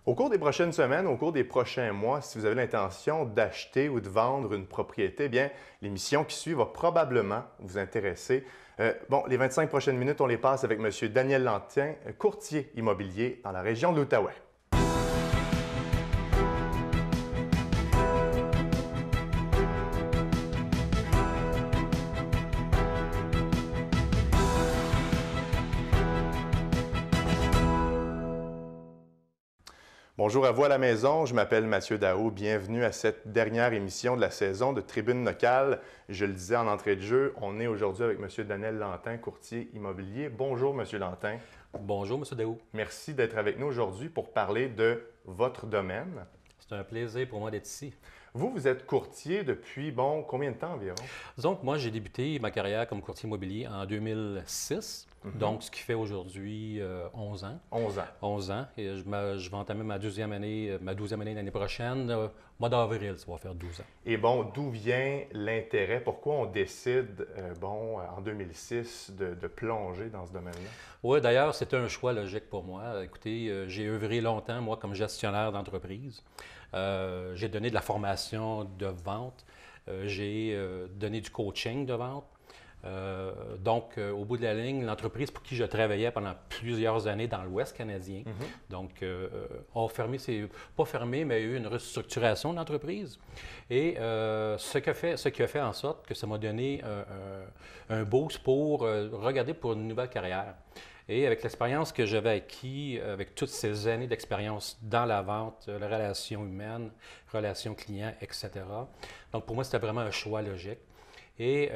Au cours des prochaines semaines, au cours des prochains mois, si vous avez l'intention d'acheter ou de vendre une propriété, eh bien, l'émission qui suit va probablement vous intéresser. Les 25 prochaines minutes, on les passe avec M. Daniel Lantin, courtier immobilier dans la région de l'Outaouais. Bonjour à vous à la maison, je m'appelle Mathieu Daou. Bienvenue à cette dernière émission de la saison de Tribune locale. Je le disais en entrée de jeu, on est aujourd'hui avec M. Daniel Lantin, courtier immobilier. Bonjour, M. Lantin. Bonjour, M. Daou. Merci d'être avec nous aujourd'hui pour parler de votre domaine. C'est un plaisir pour moi d'être ici. Vous êtes courtier depuis, combien de temps environ? Disons que moi, j'ai débuté ma carrière comme courtier immobilier en 2006, donc ce qui fait aujourd'hui 11 ans. 11 ans. 11 ans. Et je vais entamer ma 12e année l'année prochaine. Mois d'avril, ça va faire 12 ans. Et d'où vient l'intérêt? Pourquoi on décide, en 2006, de plonger dans ce domaine-là? Oui, d'ailleurs, c'était un choix logique pour moi. Écoutez, j'ai œuvré longtemps, moi, comme gestionnaire d'entreprise. J'ai donné de la formation de vente. J'ai donné du coaching de vente. Au bout de la ligne, l'entreprise pour qui je travaillais pendant plusieurs années dans l'Ouest canadien, a fermé, pas fermé, mais il y a eu une restructuration de l'entreprise. Et ce qui a fait en sorte que ça m'a donné un boost pour regarder pour une nouvelle carrière. Et avec l'expérience que j'avais acquis, avec toutes ces années d'expérience dans la vente, la relation humaine, relation client, etc. Donc, pour moi, c'était vraiment un choix logique. Et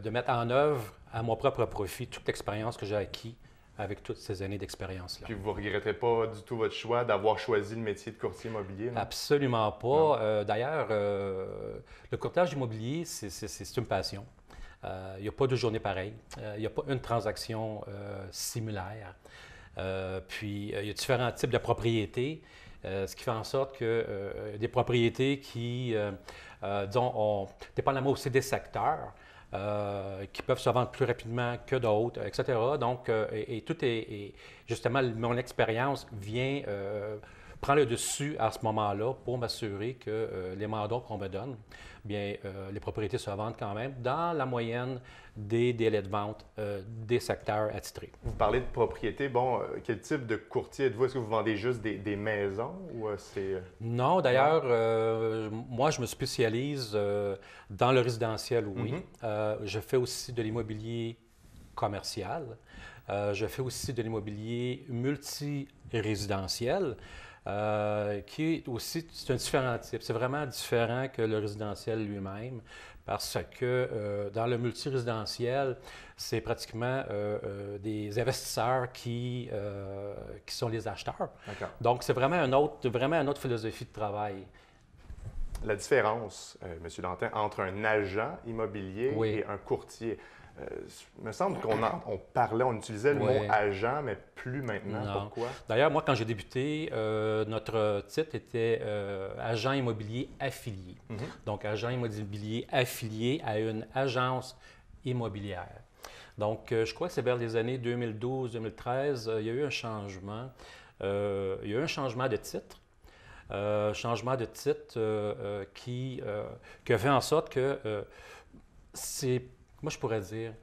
de mettre en œuvre à mon propre profit toute l'expérience que j'ai acquis avec toutes ces années d'expérience-là. Puis vous ne regrettez pas du tout votre choix d'avoir choisi le métier de courtier immobilier? Non? Absolument pas. D'ailleurs, le courtage immobilier, c'est une passion. Il n'y a pas de journée pareille. Il n'y a pas une transaction similaire. Il y a différents types de propriétés, ce qui fait en sorte que des propriétés qui, dépendamment aussi des secteurs, qui peuvent se vendre plus rapidement que d'autres, etc. Donc, justement, mon expérience vient prend le dessus à ce moment-là pour m'assurer que les mandats qu'on me donne, les propriétés se vendent quand même dans la moyenne des délais de vente des secteurs attitrés. Vous parlez de propriété. Quel type de courtier êtes-vous? Est-ce que vous vendez juste des maisons ou c'est... Non, d'ailleurs, moi, je me spécialise dans le résidentiel, oui. Je fais aussi de l'immobilier commercial. Je fais aussi de l'immobilier multirésidentiel. Qui est aussi, c'est un différent type. C'est vraiment différent que le résidentiel lui-même parce que dans le multirésidentiel, c'est pratiquement des investisseurs qui sont les acheteurs. Donc, c'est vraiment une autre philosophie de travail. La différence, M. Lantin, entre un agent immobilier et un courtier. Il me semble on utilisait le mot agent, mais plus maintenant. Non. Pourquoi? D'ailleurs, moi, quand j'ai débuté, notre titre était agent immobilier affilié. Donc, agent immobilier affilié à une agence immobilière. Donc, je crois que c'est vers les années 2012-2013, il y a eu un changement. Il y a eu un changement de titre. Qui a fait en sorte que moi, je pourrais dire,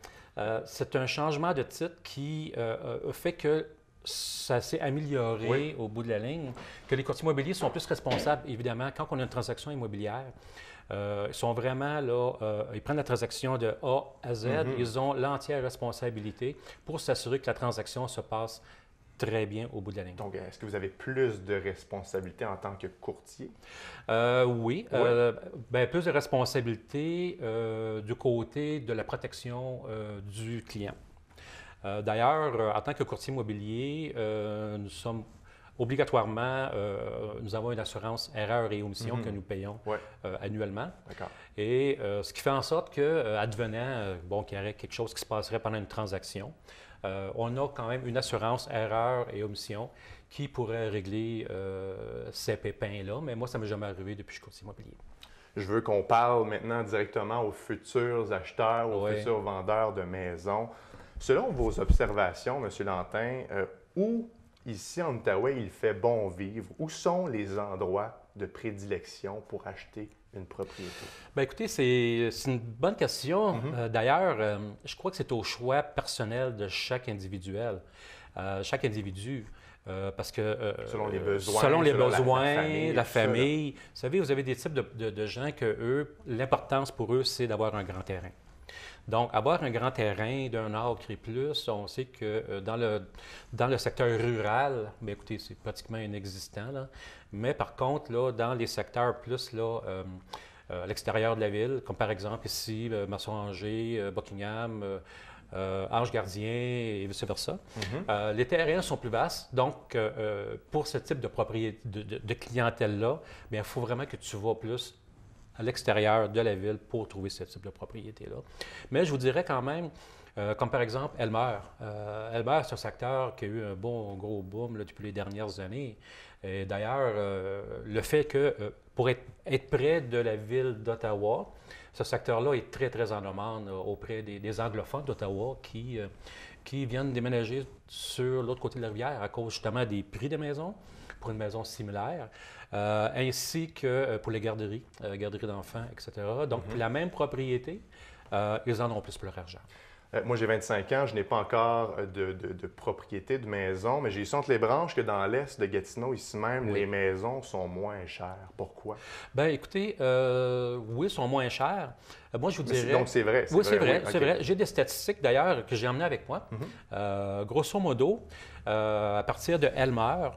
c'est un changement de titre qui a fait que ça s'est amélioré au bout de la ligne, que les courtiers immobiliers sont plus responsables, évidemment, quand on a une transaction immobilière. Ils sont vraiment là, ils prennent la transaction de A à Z, ils ont l'entière responsabilité pour s'assurer que la transaction se passe très bien au bout de la ligne. Donc, est-ce que vous avez plus de responsabilités en tant que courtier? Oui. Plus de responsabilités du côté de la protection du client. D'ailleurs, en tant que courtier immobilier, nous sommes obligatoirement, nous avons une assurance erreur et omission que nous payons annuellement. Et ce qui fait en sorte que, advenant qu'il y aurait quelque chose qui se passerait pendant une transaction, on a quand même une assurance erreur et omission qui pourrait régler ces pépins-là. Mais moi, ça ne m'est jamais arrivé depuis que je suis courtier immobilier. Je veux qu'on parle maintenant directement aux futurs acheteurs, aux futurs vendeurs de maisons. Selon vos observations, M. Lantin, où ici en Outaouais, il fait bon vivre. Où sont les endroits de prédilection pour acheter une propriété? Bien, écoutez, c'est une bonne question. Mhm. D'ailleurs, je crois que c'est au choix personnel de chaque individu. Parce que Selon les besoins, selon les selon la besoins, famille et la tout ça, là. famille, vous savez, vous avez des types de gens que eux, l'importance pour eux, c'est d'avoir un grand terrain. Donc, avoir un grand terrain d'un acre et plus, on sait que dans le secteur rural, bien, écoutez, c'est pratiquement inexistant, là. Mais par contre, là, dans les secteurs plus là, à l'extérieur de la ville, comme par exemple ici, Masson-Angers, Buckingham, Ange-Gardien et vice-versa, Mhm. les terrains sont plus vastes. Donc, pour ce type de propriété, de clientèle-là, bien, il faut vraiment que tu vas plus à l'extérieur de la ville pour trouver ce type de propriété-là. Mais je vous dirais quand même, comme par exemple Elmer. Elmer, c'est un secteur qui a eu un bon gros boom là, depuis les dernières années. Et d'ailleurs, le fait que pour être près de la ville d'Ottawa, ce secteur-là est très, très en demande auprès des anglophones d'Ottawa qui viennent déménager sur l'autre côté de la rivière à cause justement des prix des maisons pour une maison similaire, ainsi que pour les garderies d'enfants, etc. Donc, pour la même propriété, ils en ont plus pour leur argent. Moi, j'ai 25 ans, je n'ai pas encore de propriété de maison, mais j'ai su entre les branches que dans l'est de Gatineau, ici même, Oui. les maisons sont moins chères. Pourquoi? Bien, écoutez, oui, ils sont moins chers. Moi, je vous dirais. Donc, c'est vrai. Oui, c'est Oui, vrai, c'est OK. vrai. J'ai des statistiques d'ailleurs que j'ai emmenées avec moi. Mhm. Grosso modo, à partir de Elmer,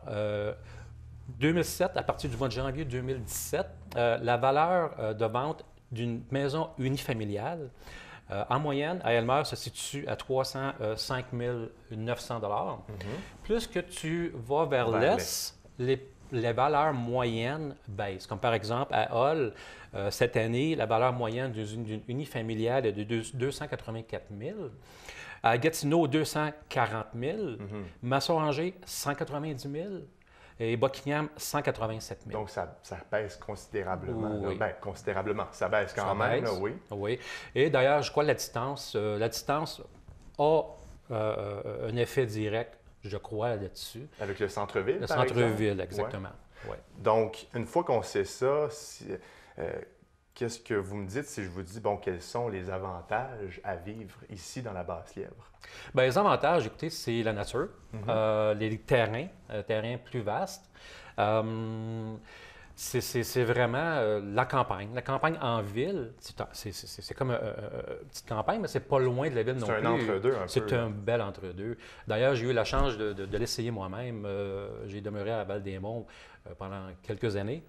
2007, à partir du mois de janvier 2017, la valeur de vente d'une maison unifamiliale, en moyenne, à Elmer, se situe à 305 900 Mhm. Plus que tu vas vers Vers l'est, les valeurs moyennes baissent. Comme par exemple, à Hall, cette année, la valeur moyenne d'une unifamiliale est de 284 000. À Gatineau, 240 000. Mhm. Masson-Angers, 190 000. Et Buckingham, 187 000. Donc, ça baisse considérablement. Là. Oui, Ben, considérablement. Ça baisse quand ça même, là, baisse. oui. Oui. Et d'ailleurs, je crois que la distance a un effet direct, je crois, là-dessus. Avec le centre-ville, Le par exemple. centre-ville, Ouais. exactement. Ouais. Donc, une fois qu'on sait ça, qu'est-ce que vous me dites si je vous dis, bon, quels sont les avantages à vivre ici dans la Basse-Lièvre? Bien, les avantages, écoutez, c'est la nature, Mhm. les terrains plus vastes. Euh, c'est vraiment la campagne. La campagne en ville, c'est comme une petite campagne, mais c'est pas loin de la ville non C'est plus. un entre-deux un peu. C'est Là. un bel entre-deux. D'ailleurs, j'ai eu la chance de l'essayer moi-même. J'ai demeuré à Val-des-Monts pendant quelques années.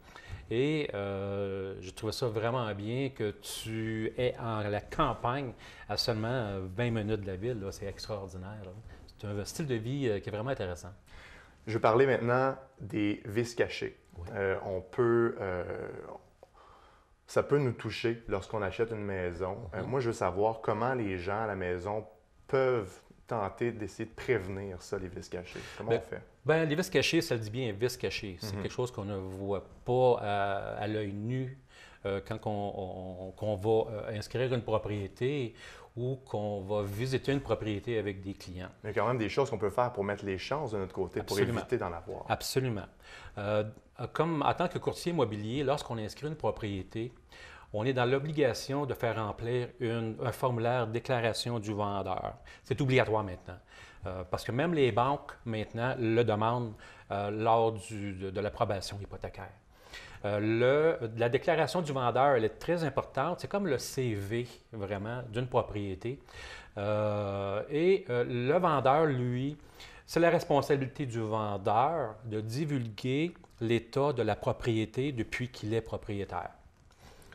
Et je trouvais ça vraiment bien que tu es en la campagne à seulement 20 minutes de la ville. Là. C'est extraordinaire. Là. C'est un style de vie qui est vraiment intéressant. Je vais parler maintenant des vices cachés. Oui. Ça peut nous toucher lorsqu'on achète une maison. Moi, je veux savoir comment les gens à la maison peuvent tenter d'essayer de prévenir ça, les vices cachés. Comment Ben, on fait? Ben, les vis cachés, ça le dit bien, vis cachés. C'est quelque chose qu'on ne voit pas à l'œil nu quand qu'on va inscrire une propriété ou qu'on va visiter une propriété avec des clients. Il y a quand même des choses qu'on peut faire pour mettre les chances de notre côté, Absolument. pour éviter d'en avoir. Absolument. Comme en tant que courtier immobilier, lorsqu'on inscrit une propriété, on est dans l'obligation de faire remplir un formulaire déclaration du vendeur. C'est obligatoire maintenant. Parce que même les banques, maintenant, le demandent lors de l'approbation hypothécaire. La déclaration du vendeur, elle est très importante. C'est comme le CV, vraiment, d'une propriété. Le vendeur, lui, c'est la responsabilité du vendeur de divulguer l'état de la propriété depuis qu'il est propriétaire.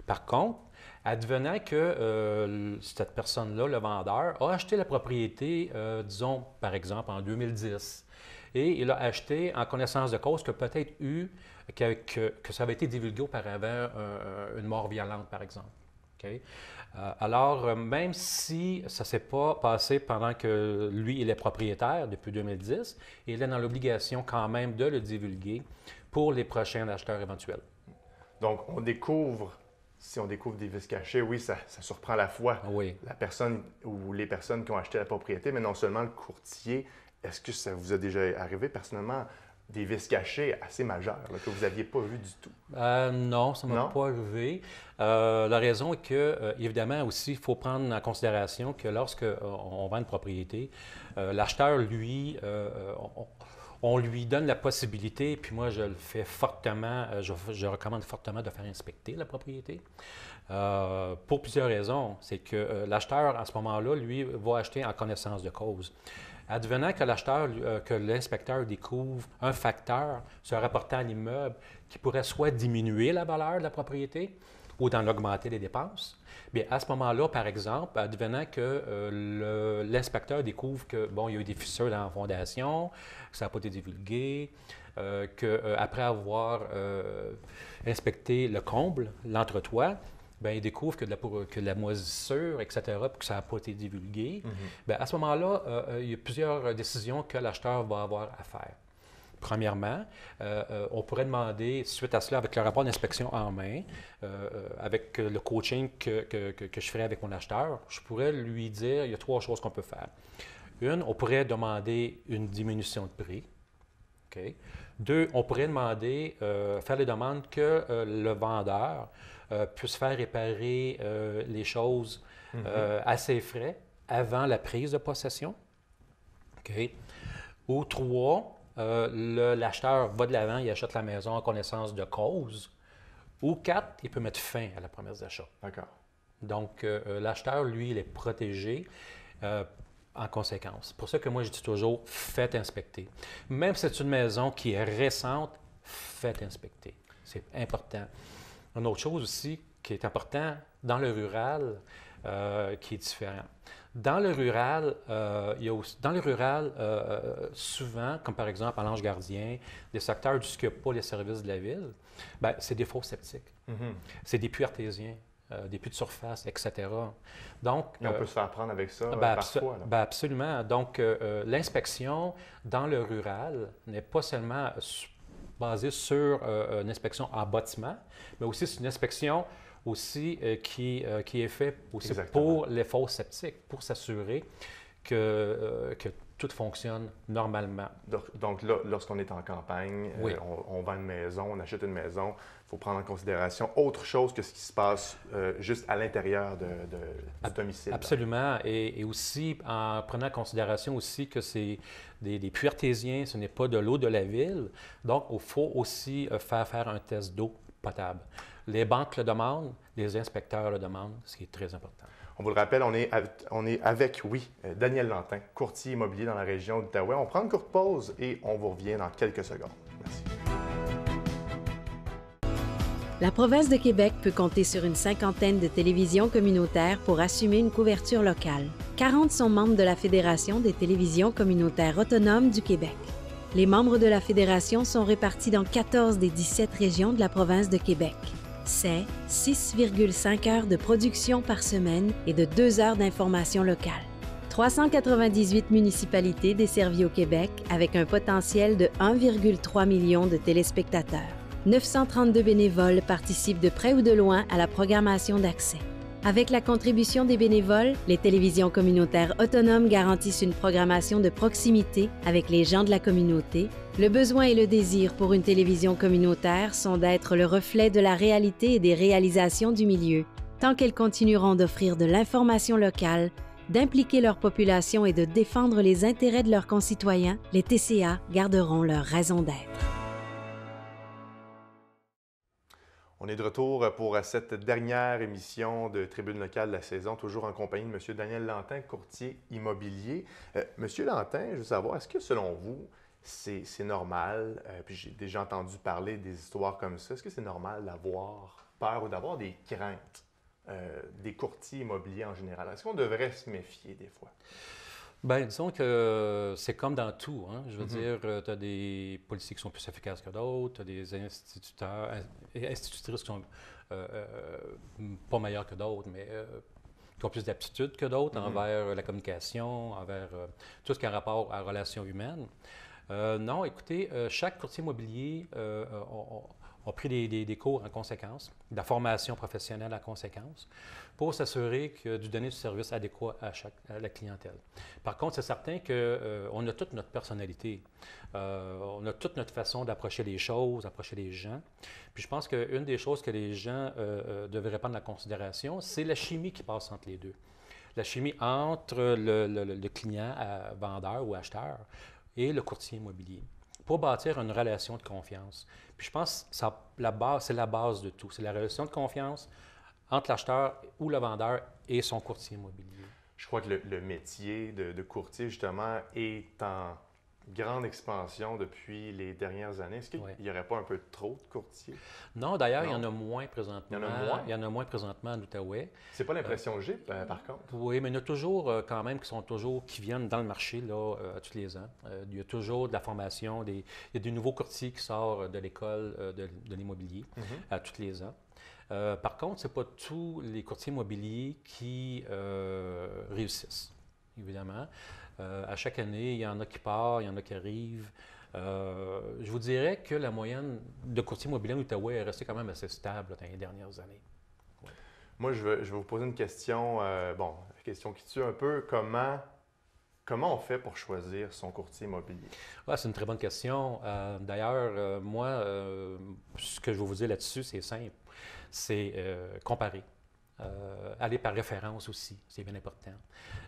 Par contre, advenant que cette personne-là, le vendeur, a acheté la propriété, disons, par exemple, en 2010, et il a acheté en connaissance de cause que peut-être que ça avait été divulgué auparavant une mort violente, par exemple. Okay? Alors, même si ça ne s'est pas passé pendant que lui, il est propriétaire depuis 2010, il est dans l'obligation quand même de le divulguer pour les prochains acheteurs éventuels. Donc, si on découvre des vices cachés, oui, ça surprend à la fois Oui. la personne ou les personnes qui ont acheté la propriété, mais non seulement le courtier est-ce que ça vous a déjà arrivé personnellement des vices cachés assez majeurs là, que vous n'aviez pas vus du tout? Non, ça ne m'a Non? pas arrivé. La raison est que, évidemment, aussi, il faut prendre en considération que lorsque on vend une propriété, l'acheteur, lui, on lui donne la possibilité, puis moi, je le fais fortement, je recommande fortement de faire inspecter la propriété. Pour plusieurs raisons. C'est que l'acheteur, à ce moment-là, lui, va acheter en connaissance de cause. Advenant que que l'inspecteur découvre un facteur se rapportant à l'immeuble qui pourrait soit diminuer la valeur de la propriété ou d'en augmenter les dépenses, bien, à ce moment-là, par exemple, advenant que l'inspecteur découvre que, bon, il y a eu des fissures dans la fondation, que ça n'a pas été divulgué, qu'après avoir inspecté le comble, l'entretoit, bien, il découvre que de la moisissure, etc., puis que ça n'a pas été divulgué, bien, à ce moment-là, il y a plusieurs décisions que l'acheteur va avoir à faire. Premièrement, on pourrait demander, suite à cela, avec le rapport d'inspection en main, avec le coaching que je ferai avec mon acheteur, je pourrais lui dire, il y a 3 choses qu'on peut faire. Une, on pourrait demander une diminution de prix. Okay. 2, on pourrait demander, faire les demandes que le vendeur puisse faire réparer les choses à ses frais avant la prise de possession. Okay. Ou 3, l'acheteur va de l'avant, il achète la maison en connaissance de cause. Ou 4, il peut mettre fin à la promesse d'achat. D'accord. Donc, l'acheteur, lui, il est protégé en conséquence. C'est pour ça que moi, je dis toujours, faites inspecter. Même si c'est une maison qui est récente, faites inspecter. C'est important. Une autre chose aussi qui est important dans le rural, qui est différent. Dans le rural, souvent, comme par exemple à l'Ange Gardien, des secteurs où il n'y a pas les services de la ville, bien, c'est des fosses septiques. C'est des puits artésiens, des puits de surface, etc. Donc, on peut se faire prendre avec ça parfois. Bien, absolument. Donc, l'inspection dans le rural n'est pas seulement basée sur une inspection en bâtiment, mais aussi sur une inspection aussi qui est fait aussi pour les fosses septiques, pour s'assurer que tout fonctionne normalement. Donc là, lorsqu'on est en campagne, oui. On vend une maison, on achète une maison, il faut prendre en considération autre chose que ce qui se passe juste à l'intérieur du domicile. Absolument. Et aussi, en prenant en considération aussi que c'est des puits artésiens, ce n'est pas de l'eau de la ville. Donc, il faut aussi faire un test d'eau potable. Les banques le demandent, les inspecteurs le demandent, ce qui est très important. On vous le rappelle, on est avec, Daniel Lantin, courtier immobilier dans la région d'Outaouais. On prend une courte pause et on vous revient dans quelques secondes. Merci. La province de Québec peut compter sur une 50aine de télévisions communautaires pour assumer une couverture locale. 40 sont membres de la Fédération des télévisions communautaires autonomes du Québec. Les membres de la Fédération sont répartis dans 14 des 17 régions de la province de Québec. C'est 6,5 heures de production par semaine et de 2 heures d'information locale. 398 municipalités desservies au Québec avec un potentiel de 1,3 million de téléspectateurs. 932 bénévoles participent de près ou de loin à la programmation d'accès. Avec la contribution des bénévoles, les télévisions communautaires autonomes garantissent une programmation de proximité avec les gens de la communauté. Le besoin et le désir pour une télévision communautaire sont d'être le reflet de la réalité et des réalisations du milieu, tant qu'elles continueront d'offrir de l'information locale, d'impliquer leur population et de défendre les intérêts de leurs concitoyens, les TCA garderont leur raison d'être. On est de retour pour cette dernière émission de Tribune locale de la saison, toujours en compagnie de M. Daniel Lantin, courtier immobilier. Monsieur Lantin, je veux savoir, est-ce que selon vous, c'est normal, puis j'ai déjà entendu parler des histoires comme ça, est-ce que c'est normal d'avoir peur ou d'avoir des craintes des courtiers immobiliers en général? Est-ce qu'on devrait se méfier des fois? Bien, disons que c'est comme dans tout. Hein? Je veux dire, tu as des policiers qui sont plus efficaces que d'autres, tu as des institutrices qui sont pas meilleures que d'autres, mais qui ont plus d'aptitude que d'autres envers la communication, envers tout ce qui a rapport à la relation humaine. Non, écoutez, chaque courtier immobilier a pris des cours en conséquence, de la formation professionnelle en conséquence, pour s'assurer du donner du service adéquat à la clientèle. Par contre, c'est certain qu'on a toute notre personnalité, on a toute notre façon d'approcher les choses, d'approcher les gens. Puis je pense qu'une des choses que les gens devraient prendre en considération, c'est la chimie qui passe entre les deux. La chimie entre le client, vendeur ou acheteur, et le courtier immobilier, pour bâtir une relation de confiance. Puis je pense que c'est la base de tout. C'est la relation de confiance entre l'acheteur ou le vendeur et son courtier immobilier. Je crois que le métier de courtier, justement, est en grande expansion depuis les dernières années. Est-ce qu'il n'y aurait pas un peu trop de courtiers? Non, d'ailleurs, il y en a moins présentement. Il y en a moins? Il y en a moins présentement en Outaouais. C'est pas l'impression que j'ai, par contre. Oui, mais il y en a toujours quand même qui viennent dans le marché là, tous les ans. Il y a toujours de la formation, il y a des nouveaux courtiers qui sortent de l'école de l'immobilier tous les ans. Par contre, ce n'est pas tous les courtiers immobiliers qui réussissent, évidemment. À chaque année, il y en a qui partent, il y en a qui arrivent. Je vous dirais que la moyenne de courtiers immobiliers en Outaouais est restée quand même assez stable dans les dernières années. Ouais. Moi, je vais vous poser une question, question qui tue un peu. Comment on fait pour choisir son courtier immobilier? Ouais, c'est une très bonne question. D'ailleurs, moi, ce que je vais vous dire là-dessus, c'est simple. C'est comparer. Aller par référence aussi, c'est bien important.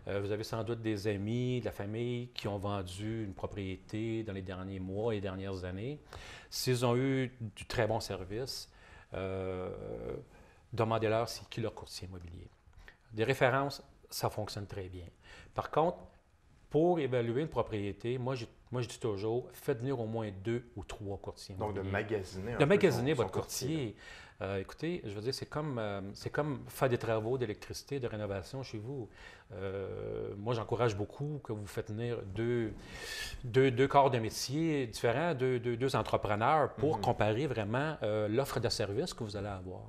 Vous avez sans doute des amis, de la famille qui ont vendu une propriété dans les derniers mois et les dernières années. S'ils ont eu du très bon service, demandez-leur c'est qui leur courtier immobilier. Des références, ça fonctionne très bien. Par contre, pour évaluer une propriété, moi je dis toujours, faites venir au moins 2 ou 3 courtiers immobiliers. Donc, de magasiner votre courtier. Écoutez, je veux dire, c'est comme faire des travaux d'électricité, de rénovation chez vous. Moi, j'encourage beaucoup que vous faites venir deux corps de métier différents, deux entrepreneurs pour comparer vraiment l'offre de service que vous allez avoir.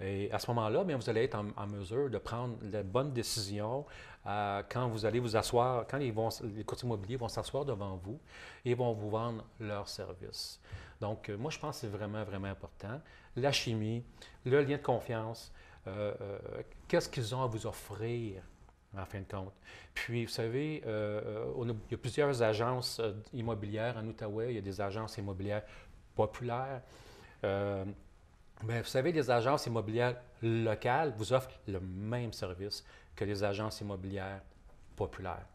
Et à ce moment-là, bien, vous allez être en mesure de prendre la bonne décision quand vous allez vous asseoir, quand les courtiers immobiliers vont s'asseoir devant vous et vont vous vendre leurs services. Donc, moi, je pense que c'est vraiment, vraiment important. La chimie, le lien de confiance, qu'est-ce qu'ils ont à vous offrir, en fin de compte. Puis, vous savez, il y a plusieurs agences immobilières en Outaouais. Il y a des agences immobilières populaires. Bien, vous savez, les agences immobilières locales vous offrent le même service que les agences immobilières populaires.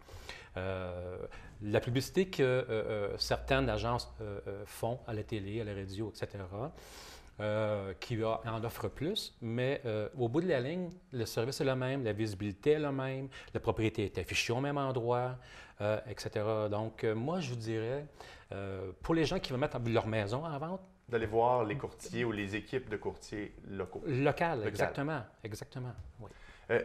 La publicité que certaines agences font à la télé, à la radio, etc., qui en offrent plus, mais au bout de la ligne, le service est le même, la visibilité est la même, la propriété est affichée au même endroit, etc. Donc, moi, je vous dirais, pour les gens qui veulent mettre leur maison en vente, d'aller voir les courtiers ou les équipes de courtiers locaux. Local. Exactement, oui.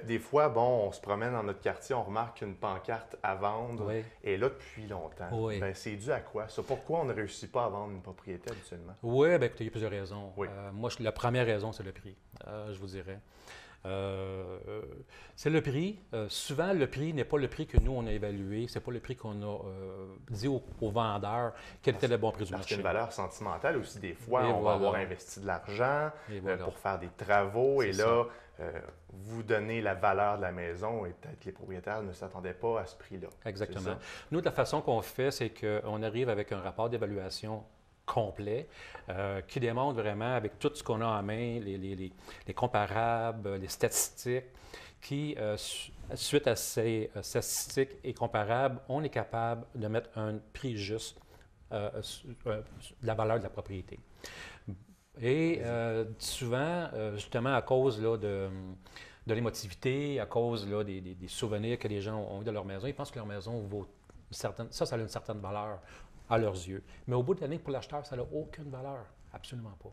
Des fois, on se promène dans notre quartier, on remarque une pancarte à vendre, oui. Et là depuis longtemps. Oui. Bien, c'est dû à quoi, ça? Pourquoi on ne réussit pas à vendre une propriété habituellement? Oui, bien, écoutez, il y a plusieurs raisons. Oui. Moi, la première raison, c'est le prix, je vous dirais. C'est le prix. Souvent, le prix n'est pas le prix que nous, on a évalué. C'est pas le prix qu'on a dit aux vendeurs quel était le bon prix du marché. Parce qu'il y a une valeur sentimentale aussi. Des fois, on va avoir investi de l'argent pour faire des travaux. Et là, vous donnez la valeur de la maison et peut-être que les propriétaires ne s'attendaient pas à ce prix-là. Exactement. Nous, de la façon qu'on fait, c'est qu'on arrive avec un rapport d'évaluation complet, qui démontre vraiment, avec tout ce qu'on a en main, les comparables, les statistiques, qui, suite à ces statistiques et comparables, on est capable de mettre un prix juste de la valeur de la propriété. Et souvent, justement, à cause là, de l'émotivité, à cause là, des souvenirs que les gens ont eu de leur maison, ils pensent que leur maison vaut ça a une certaine valeur à leurs yeux. Mais au bout de l'année, pour l'acheteur, ça n'a aucune valeur. Absolument pas.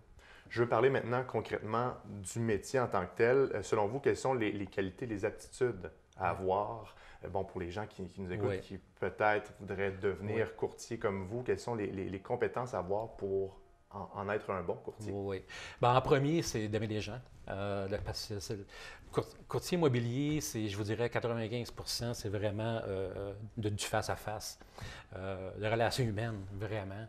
Je veux parler maintenant concrètement du métier en tant que tel. Selon vous, quelles sont les qualités, les aptitudes à avoir? Pour les gens qui nous écoutent, qui peut-être voudraient devenir courtier comme vous, quelles sont les compétences à avoir pour en être un bon courtier? Oui. Ben, en premier, c'est d'aimer les gens. Courtier immobilier, je vous dirais 95 c'est vraiment du face-à-face, de relations humaines, vraiment.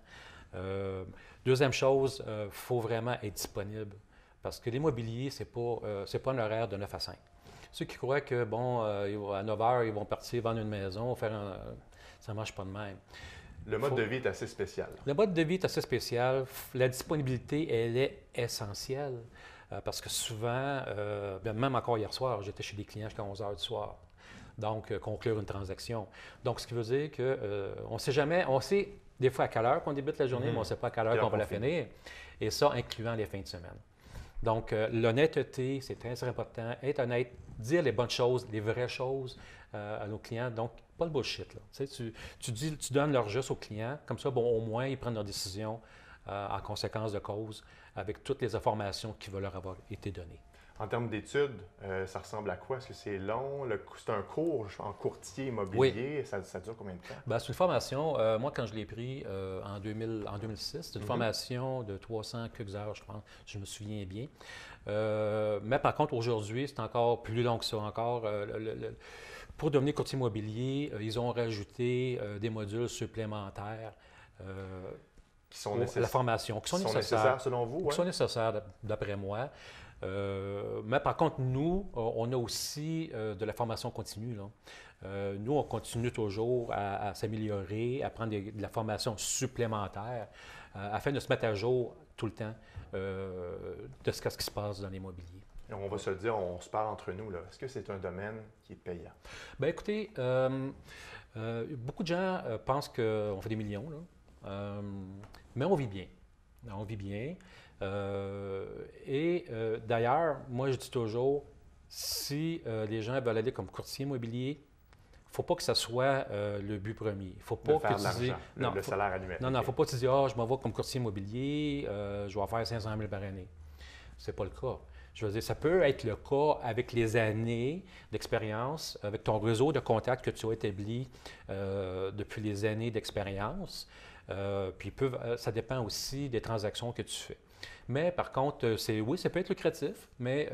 Deuxième chose, il faut vraiment être disponible parce que l'immobilier, c'est pas un horaire de 9 à 5. Ceux qui croient que, bon, à 9 heures, ils vont partir vendre une maison, ça ne marche pas de même. Le mode de vie est assez spécial. Le mode de vie est assez spécial. La disponibilité, elle est essentielle parce que souvent, même encore hier soir, j'étais chez des clients jusqu'à 11 heures du soir. Donc, conclure une transaction. Donc, ce qui veut dire qu'on ne sait jamais, on sait des fois à quelle heure qu'on débute la journée, mais on ne sait pas à quelle heure qu'on va la finir. Et ça, incluant les fins de semaine. Donc, l'honnêteté, c'est très important. Être honnête, dire les bonnes choses, les vraies choses à nos clients. Donc, pas le bullshit. Là. Tu donnes leur juste aux clients. Comme ça, bon, au moins, ils prennent leur décision en conséquence de cause avec toutes les informations qui vont leur avoir été données. En termes d'études, ça ressemble à quoi? Est-ce que c'est long? C'est un cours en courtier immobilier? Oui. Ça dure combien de temps? Bien, c'est une formation. Moi, quand je l'ai pris en 2006, c'est une formation de 300 quelques heures, je pense. Je me souviens bien. Mais par contre, aujourd'hui, c'est encore plus long que ça. Pour devenir courtier immobilier, ils ont rajouté des modules supplémentaires qui sont la formation, qui sont nécessaires selon vous? Qui sont nécessaires, d'après moi. Mais par contre, nous, on a aussi de la formation continue. Là. Nous, on continue toujours à s'améliorer, à prendre de la formation supplémentaire afin de se mettre à jour tout le temps de ce qui se passe dans l'immobilier. On va se le dire, on se parle entre nous. Est-ce que c'est un domaine qui est payant? Bien, écoutez, beaucoup de gens pensent qu'on fait des millions, là. Mais on vit bien. On vit bien. D'ailleurs, moi, je dis toujours, si les gens veulent aller comme courtier immobilier, il ne faut pas que ce soit le but premier. Il ne faut pas que tu dises... le salaire annuel. Non, il ne faut pas que tu dises « Ah, je m'en vais comme courtier immobilier, je vais faire 500 000 par année. » Ce n'est pas le cas. Je veux dire, ça peut être le cas avec les années d'expérience, avec ton réseau de contacts que tu as établi depuis les années d'expérience. Puis ça dépend aussi des transactions que tu fais. Mais par contre, oui, ça peut être lucratif, mais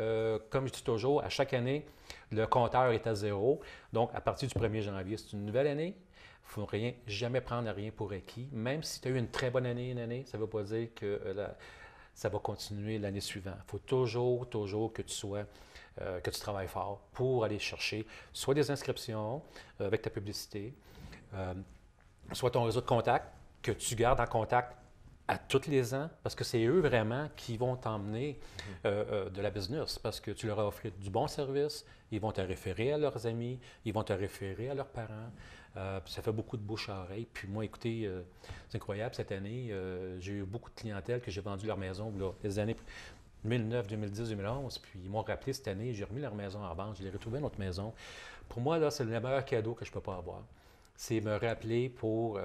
comme je dis toujours, à chaque année, le compteur est à zéro. Donc, à partir du 1er janvier, c'est une nouvelle année. Il ne faut jamais prendre rien pour acquis. Même si tu as eu une très bonne année, ça ne veut pas dire que ça va continuer l'année suivante. Il faut toujours que tu travailles fort pour aller chercher soit des inscriptions avec ta publicité, soit ton réseau de contacts que tu gardes en contact à tous les ans, parce que c'est eux vraiment qui vont t'emmener de la business, parce que tu leur as offert du bon service, ils vont te référer à leurs amis, ils vont te référer à leurs parents. Ça fait beaucoup de bouche à oreille. Puis moi, écoutez, c'est incroyable, cette année, j'ai eu beaucoup de clientèle que j'ai vendu leur maison là, les années 2009, 2010, 2011, puis ils m'ont rappelé cette année, j'ai remis leur maison en vente, je l'ai retrouvé une autre maison. Pour moi, là, c'est le meilleur cadeau que je ne peux pas avoir. C'est me rappeler pour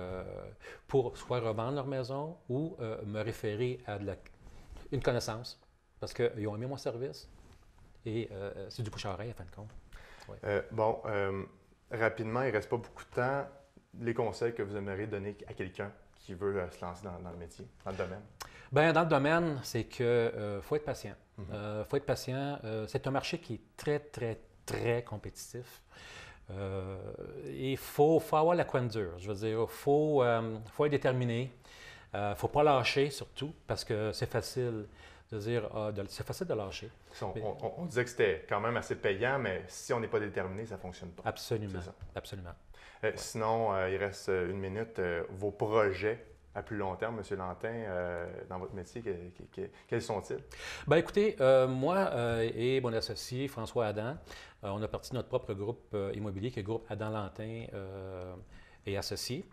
soit revendre leur maison ou me référer à une connaissance, parce qu'ils ont aimé mon service et c'est du bouche à oreille, à fin de compte. Ouais. Rapidement, il ne reste pas beaucoup de temps. Les conseils que vous aimeriez donner à quelqu'un qui veut se lancer dans le métier, dans le domaine? Bien, dans le domaine, c'est qu'il faut être patient. Faut être patient. C'est un marché qui est très, très, très compétitif. Il faut avoir la coin dure. Je veux dire, il faut être déterminé. Il ne faut pas lâcher, surtout, parce que c'est facile de dire, c'est facile de lâcher. On disait que c'était quand même assez payant, mais si on n'est pas déterminé, ça ne fonctionne pas. Absolument. Absolument. Sinon, il reste une minute. Vos projets à plus long terme, M. Lantin, dans votre métier, quels sont-ils? Bien, écoutez, moi et mon associé François Adam, on a parti de notre propre groupe immobilier qui est le groupe Adam Lantin et Associés.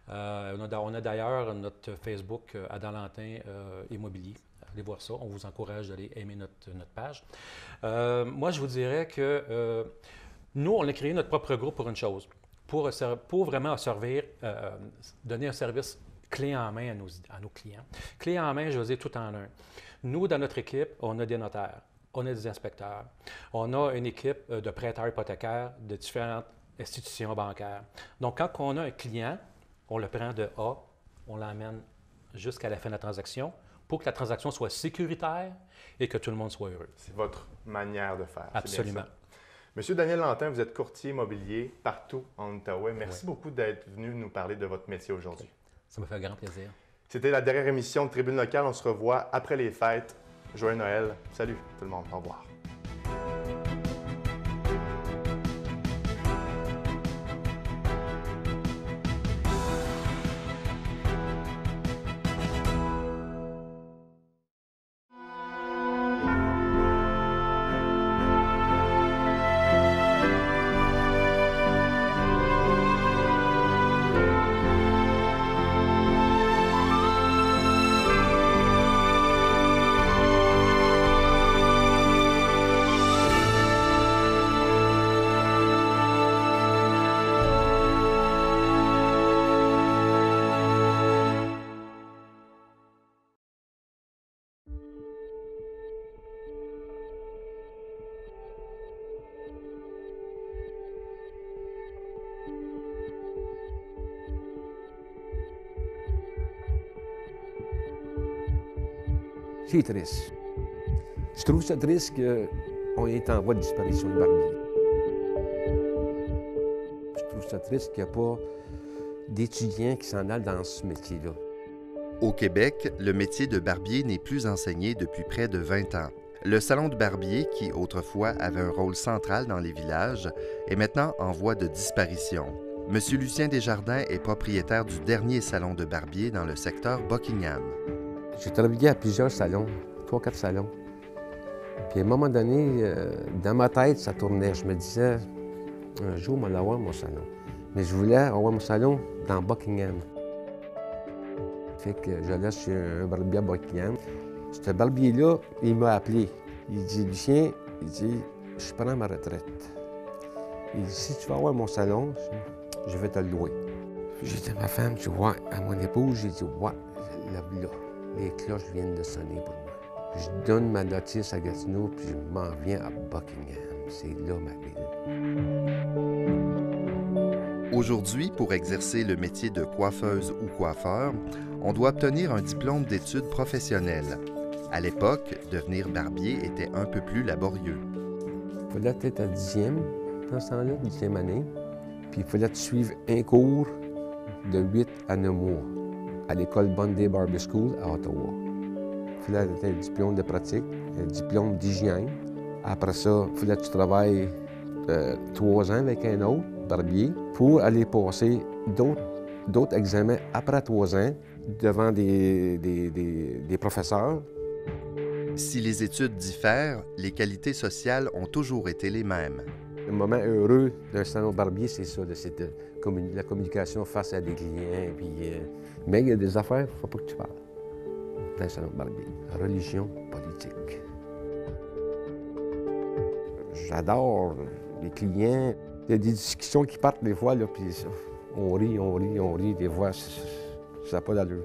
On a d'ailleurs notre Facebook Adam Lantin Immobilier. Allez voir ça. On vous encourage d'aller aimer notre page. Moi, je vous dirais que nous, on a créé notre propre groupe pour une chose, pour vraiment servir, donner un service clé en main à nos clients. Clé en main, je veux dire, tout en un. Nous, dans notre équipe, on a des notaires, on a des inspecteurs, on a une équipe de prêteurs hypothécaires de différentes institutions bancaires. Donc, quand on a un client, on le prend de A, on l'emmène jusqu'à la fin de la transaction pour que la transaction soit sécuritaire et que tout le monde soit heureux. C'est votre manière de faire. Absolument. Monsieur Daniel Lantin, vous êtes courtier immobilier partout en Outaouais. Merci beaucoup d'être venu nous parler de votre métier aujourd'hui. Ça me fait un grand plaisir. C'était la dernière émission de Tribune Locale. On se revoit après les fêtes. Joyeux Noël. Salut tout le monde. Au revoir. C'est triste. Je trouve ça triste qu'on est en voie de disparition de barbier. Je trouve ça triste qu'il n'y a pas d'étudiants qui s'en allent dans ce métier-là. Au Québec, le métier de barbier n'est plus enseigné depuis près de 20 ans. Le salon de barbier, qui autrefois avait un rôle central dans les villages, est maintenant en voie de disparition. Monsieur Lucien Desjardins est propriétaire du dernier salon de barbier dans le secteur Buckingham. J'ai travaillé à plusieurs salons, 3-4 salons. Puis à un moment donné, dans ma tête, ça tournait. Je me disais, un jour, je vais avoir mon salon. Mais je voulais avoir mon salon dans Buckingham. Fait que je laisse chez un barbier à Buckingham. Ce barbier-là, il m'a appelé. Il dit, Lucien, il dit, je prends ma retraite. Il dit, si tu vas avoir mon salon, je vais te le louer. J'ai dit à ma femme, tu vois, à mon épouse, j'ai dit, ouais, là. Les cloches viennent de sonner pour moi. Je donne ma notice à Gatineau, puis je m'en viens à Buckingham. C'est là ma ville. Aujourd'hui, pour exercer le métier de coiffeuse ou coiffeur, on doit obtenir un diplôme d'études professionnelles. À l'époque, devenir barbier était un peu plus laborieux. Il fallait être à 10e, dans ce temps-là, 10e année. Puis il fallait suivre un cours de 8 à 9 mois à l'école Bondi Barber School à Ottawa. Il fallait avoir un diplôme de pratique, un diplôme d'hygiène. Après ça, il fallait que tu travailles 3 ans avec un autre barbier pour aller passer d'autres examens après 3 ans devant des professeurs. Si les études diffèrent, les qualités sociales ont toujours été les mêmes. Le moment heureux d'un salon barbier, c'est ça, c'est la communication face à des clients. Puis, mais il y a des affaires, il ne faut pas que tu parles d'un salon barbier. Religion, politique. J'adore les clients. Il y a des discussions qui partent des fois, là, puis on rit. Des fois, ça n'a pas d'allure.